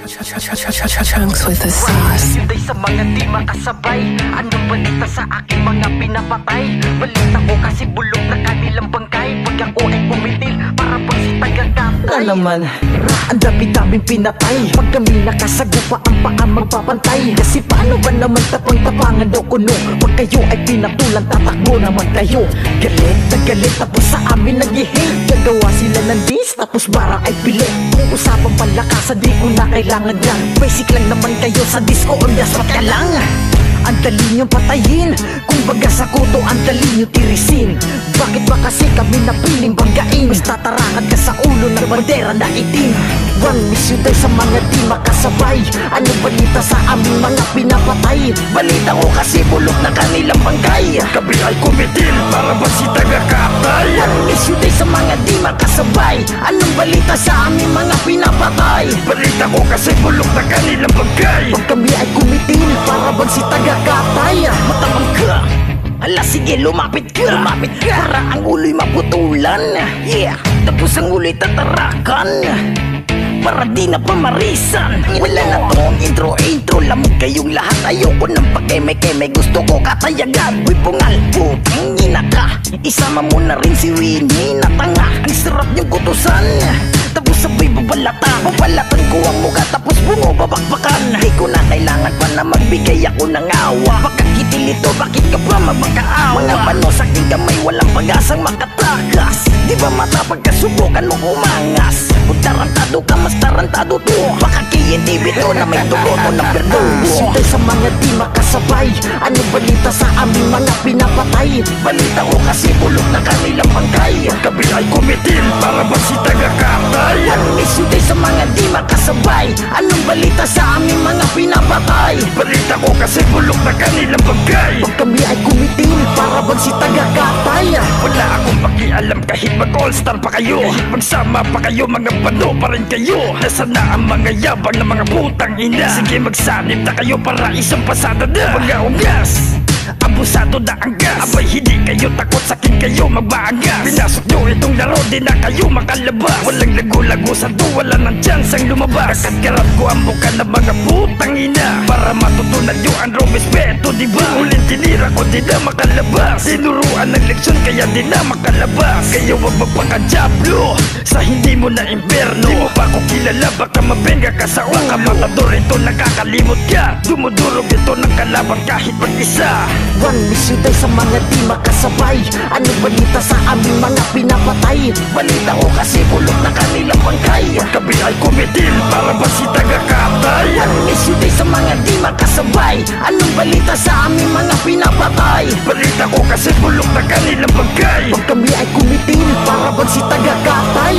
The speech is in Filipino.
Chunks with the sauce. Yun sa mga di makasabay. Anong balita sa aking mga pinapatay? Balita ko kasi bulok na kanilang bangkay. Pag ako ay pumitil, para bang si taga-katay. naman, ang dami-daming pinatay. Pag kami nakasagupa, ang paa magpapantay. Kasi paano ba naman tapang-tapangan daw kuno? Pag kayo ay pinatulan, tatakbo naman kayo. Galit na galit, tapos sa amin nag-i-hate. Gagawa sila ng diss, tapos barang ay pilit. Kung usapang palakasan, di ko na kailangan yan. Basic lang naman kayo sa disco, on the spot ka lang. Ang dali niyong patayin, kung baga sa kuto, ang dali niyong tirisin. Bakit ba kasi kami napiling banggain? Mas tatarakan ka sa ulo ng bandera na itim. One miss you day sa mga di makasabay. Ano balita sa aming mga pinapatay? Balita ko kasi bulok na kanilang bangkay. Kami ay kumitil para ba si taga-katay? One miss you day sa mga di makasabay. Anong balita sa aming mga pinapatay? Balita ko kasi bulok na kanilang bangkay. Pag kami ay kumitil para bang si taga-katay. Matabang ka, hala sige lumapit ka, lumapit ka. Para ang ulo'y maputulan. Yeah, tapos ang ulo'y tatarakan. Para di na pamarisan. Wala na tong intro lamog kayong lahat. Ayoko ng pakeme-keme, gusto ko katayagan. Uy pungal, putang ina ka. Isama mo na rin si Winnie na tanga. Ang sarap niyong kutusan, tapos sabay babalata. Babalatan ko ang mukha, tapos bumabakbakan. Di ko na kailangan pa na magbigay ako ng awa. Pagkakitil ito, bakit ka pa magmakaawa? Mga panos sa aking kamay, walang pag-asang makatakas. Di ba matapag kasubukan mo umangas? Kung tarantado ka, mas tarantado to. Baka KNTV to na may tuloto ng berdugo. Sintay sa mga di makasabay. Ano balita sa aming mga pinapatay? Balita ko kasi bulok na kanilang bangkay. Kami ay kumitil para ba si taga-katay? Ano sintay sa mga di makasabay? Anong balita sa aming mga pinapatay? Balita ko kasi bulok na kanilang bangkay. Pag kami ay kumitil para bang si taga-katay. Wala akong pakialam kahit mag-all-star pa kayo. Magsama pa kayo, mga bando pa rin kayo. Nasaan na ang mga yabang na mga putang ina? Sige magsanib na kayo para isang pasada na. Mga ungas, abusado na ang gas. Abay hindi kayo takot, sakin kayo magbaangas. Pinasok nyo itong laro, di na kayo makalabas. Walang lago-lago sa to, wala ng chance ang lumabas. Kakatkarap ko ang mukha ng mga putang ina, para matutunan nyo ang respeto, diba? Uling tinira ko, di na makalabas. Sinuruan ng leksyon, kaya di na makalabas. Kayo wag magpakadjablo sa hindi mo na imperno. Di mo pa ko kilala, baka mabenga ka sa ulo. Baka matador ito, nakakalimot ka. Dumudurog ito ng kalaban kahit mag-isa. One miss you day sa mga di makasabay. Ano balita sa aming mga pinapatay? Balita ko kasi bulok na kanilang bangkay. Kami ay kumitil para ba si taga-katay? One miss you day sa mga di makasabay. Anong balita sa aming mga pinapatay? Balita ko kasi bulok na kanilang bangkay. Pag kami ay kumitil para bang si taga-katay.